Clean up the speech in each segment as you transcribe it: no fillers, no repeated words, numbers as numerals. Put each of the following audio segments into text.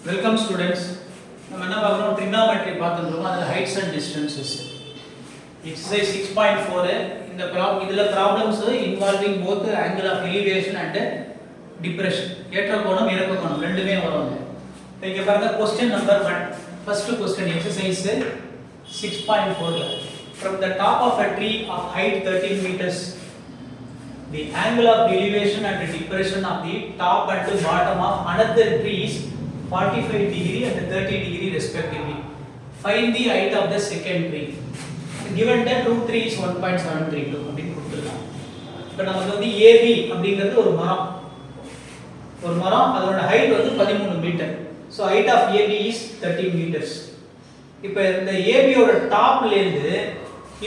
Welcome students. நம்ம என்ன பார்க்கறோம் trigonometry பார்த்துட்டோம். அதுல heights and distances. Exercise 6.4 இந்த இதுல problems involving both angle of elevation and depression. ஏற்ற கோணம் இறக்க கோணம் ரெண்டுமே வரும். இங்க பாருங்க question number 1. First question exercise 6.4 from the top of a tree of height 13 meters the angle of elevation and depression of the top and the bottom of another tree is 45 degree and 30 degree respectively. Find the height of the second tree. Given that root 3 is 1.732 அப்படினு கொடுத்திருக்காங்க. இப்போ நமக்கு வந்து AB அப்படிங்கிறது ஒரு மரம் அதோட height வந்து 13 metre. So height of AB is 13 meters. இப்போ இந்த AB ஓட டாப்ல இருந்து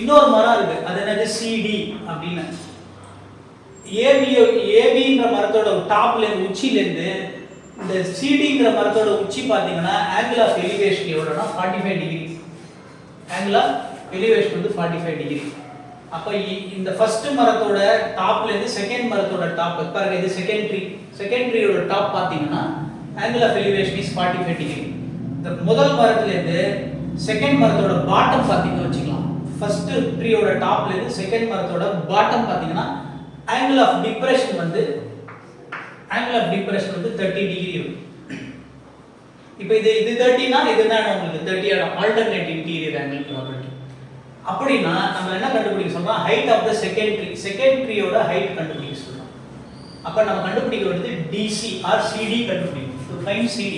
இன்னொரு மரம் இருக்கு. அது என்னது CD அப்படினா ABன்ற மரத்தோட டாப்ல இருந்து உச்சில இருந்து இந்த CDங்கிற மரத்தோட உச்சி பாத்தீங்கன்னா angle of elevation எவ்வளவுனா 45 degree. angle of elevation வந்து 45 டிகிரி. அப்ப இந்த ஃபர்ஸ்ட் மரத்தோட டாப்ல இருந்து செகண்ட் மரத்தோட டாப் பாருங்க இது செகண்ட் ட்ரீயோட டாப் பாத்தீங்கன்னா angle of elevation is 45 degree. இந்த முதல் மரத்துல இருந்து செகண்ட் மரத்தோட பாட்டம் பாத்தீங்கன்னா வெச்சுக்கலாம். ஃபர்ஸ்ட் ட்ரீயோட டாப்ல இருந்து செகண்ட் மரத்தோட பாட்டம் பாத்தீங்கன்னா angle of depression வந்து 30 டிகிரி இருக்கும். இப்போ இது 30 னா இது என்ன உங்களுக்கு 30 ஆன ஆல்டர்னேட் இன்டீரியர் ஆங்கிள் ப்ராப்பர்ட்டி. அப்படினா நம்ம என்ன கண்டுபிடிக்க சொல்றோம் ஹைட் ஆஃப் தி செகண்ட் ட்ரீயோட ஹைட் கண்டுபிடிக்க சொல்றோம். அப்ப நம்ம கண்டுபிடிக்க வேண்டியது DC or CD கண்டுபிடிக்கணும். to find CD.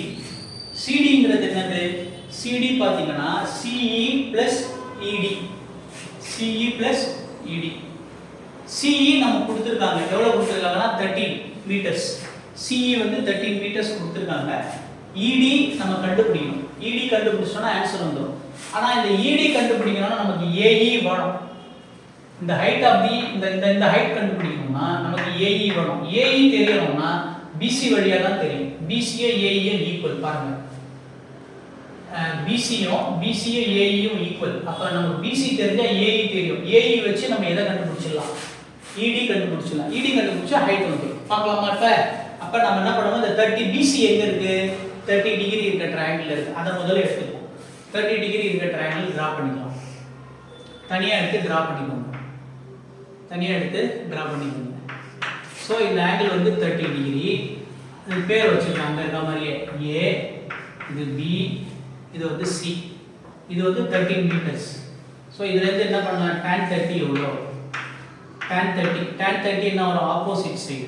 CDங்கிறது என்னது? CD பாத்தீங்கன்னா CE + ED. CE + ED. CE நம்ம கொடுத்திருக்காங்க. எவ்வளவு கொடுத்திருக்காங்கன்னா 13 meters. CE வந்து 13 meters கொடுத்திருக்காங்க. ED நம்ம கண்டுபிடிக்கணும். ED கண்டுபிடிச்சோம்னா ஆன்சர் வந்துரும். ஆனா இந்த ED கண்டுபிடிக்கணும்னா நமக்கு AE வேணும். இந்த ஹைட் ஆஃப் தி இந்த ஹைட் கண்டுபிடிக்கணும்னா நமக்கு AE வேணும். AE தெரியணும்னா BC வழியா தான் தெரியும். BC AE ஈக்குவல் பாருங்க. BC AE equal. அப்ப நமக்கு BC தெரிஞ்சா AE தெரியும். AE வச்சு நம்ம எதை கண்டுபிடிச்சிடலாம்? ED கண்டுபிடிச்சிடலாம். ED கண்டுபிடிச்சா ஹைட் வந்துரும். பார்க்கலாமா இப்ப? அப்ப நம்ம என்ன பண்ணுவோம் இந்த 30 BC எங்க இருக்கு? 30 டிகிரி இருக்க ட்ரையாங்கிள் இருக்கு. அத முதல்ல எடுத்துப்போம். 30 டிகிரி இருக்க ட்ரையாங்கிள் டிரா பண்ணிக்கலாம். தனியா எடுத்து டிரா பண்ணிக்கோங்க. சோ இந்த ஆங்கிள் வந்து 30 டிகிரி. இது பேர் வச்சிருக்காங்க இந்த மாதிரியே A இது B இது வந்து C இது வந்து 13 மீட்டர்ஸ். சோ இதுல இருந்து என்ன பண்ணலாம் tan 30 எவ்வளவு? tan 30 என்ன வரும் ஆப்போசிட் சைடு.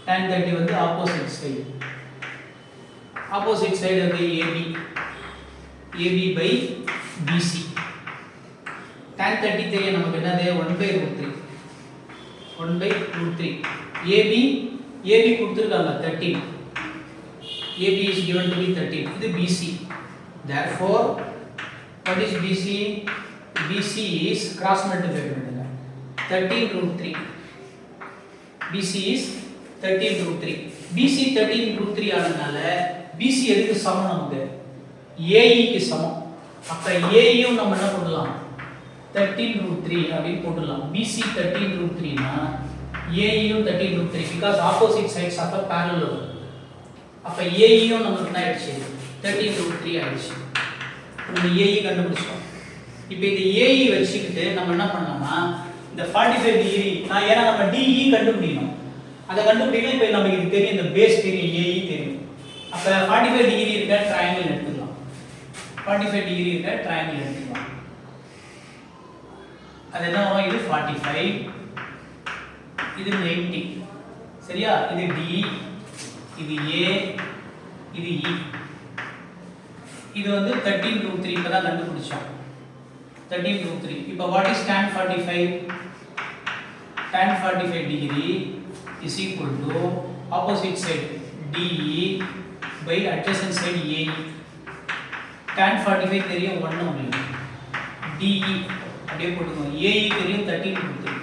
tan 30 வந்து ஆப்போசிட் சைடு. ஆப்போசிட் சைடு வந்து AB by BC. tan 30 தெரியும் நமக்கு என்னது 1/√3. AB கொடுத்திருக்காங்க 13. AB is given to be 13. இது BC. Therefore what is BC? BC is cross multiply பண்ணுங்க. 13√3. BC is 13√3. BC 13√3 ஆனதால BC எதுக்கு சமம் நமக்கு? AE க்கு சமம். அப்ப AE யும் நம்ம என்ன பண்ணலாம்? 13√3 அப்படி போடலாம். BC 13√3 னா AE யும் 13√3 because opposite sides of a parallel. அப்ப AE யும் நமக்கு என்ன ஆயிடுச்சு? 13√3 ஆயிடுச்சு. நம்ம AE கண்டுபிடிச்சோம். இப்போ இந்த AE வச்சிட்டு நம்ம என்ன பண்ணலாம்னா இந்த 45 டிகிரி ஏன்னா நம்ம DE கண்டுபிடிக்கணும். அத கண்டுபிடிக்கணும். இப்போ நமக்கு இது தெரியும் இந்த பேஸ் தெரியும் AE தெரியும். அப்ப 45 டிகிரி இருக்க ட்ரையாங்கிள் எடுத்துக்கலாம். 45 டிகிரி இருக்க ட்ரையாங்கிள் எடுத்துக்கலாம். அது என்ன வரும்? இது 45 இது 90. சரியா? இது D இது A இது E. இது வந்து 13√3 இப்பதான் கண்டுபிடிச்சோம். 13√3. இப்போ what is tan 45? Tan 45 degree is equal to opposite side DE by adjacent side AE. tan 45 தெரியும் 1 உங்களுக்கு. DE அப்படியே போட்டுக்கோங்க. AE தெரியும் 13√3.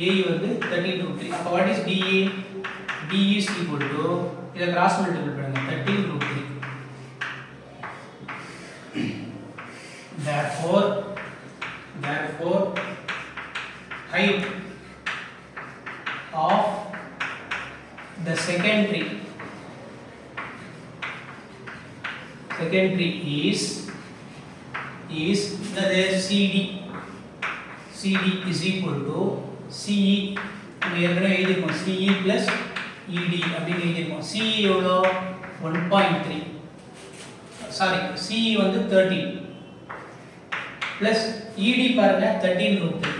AE வந்து 13√3. அப்ப what is DE? DE is equal to இத கிராஸ் மல்டிபிள் பண்ணுங்க 13√3. Therefore height of the second tree secondary is the CD is equal to CE நம்ம ஏற்கனவே எழுதிருக்கோம் CE plus ED அப்படின்னு எழுதிருக்கோம். CE எவ்வளோ 1.3 சாரி CE வந்து 13 plus ED பாருங்க 13√3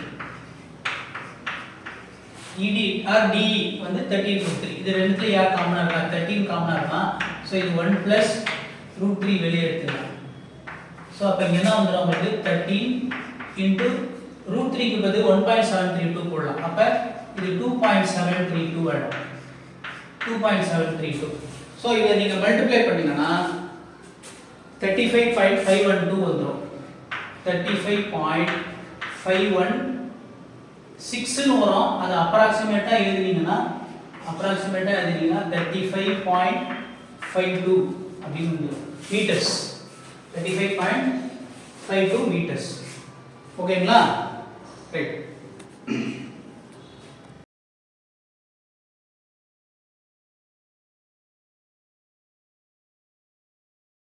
ED or DE வந்து 13√3 இது ரெண்டுத்துல யார் காமனா இருக்கா 13 காமனா இருக்கா. ஸோ இது 1 plus √3 வெளியே எடுத்துக்கலாம். ஸோ அப்போ இங்கே என்ன வந்துடும் உங்களுக்கு 13 into √3க்கு பதில் 1.732 போடலாம். அப்போ இது 2.732 வரும் 2.732. ஸோ இதை நீங்கள் மல்டிப்ளை பண்ணீங்கன்னா 35.512 வந்துடும் 35.516 வரும். அது அப்ராக்சிமேட்டாக எழுதுனீங்கன்னா 35.52 அப்படின்னு வந்துடும் மீட்டர்ஸ் 35.52 மீட்டர்ஸ். ஓகேங்களா ரைட்.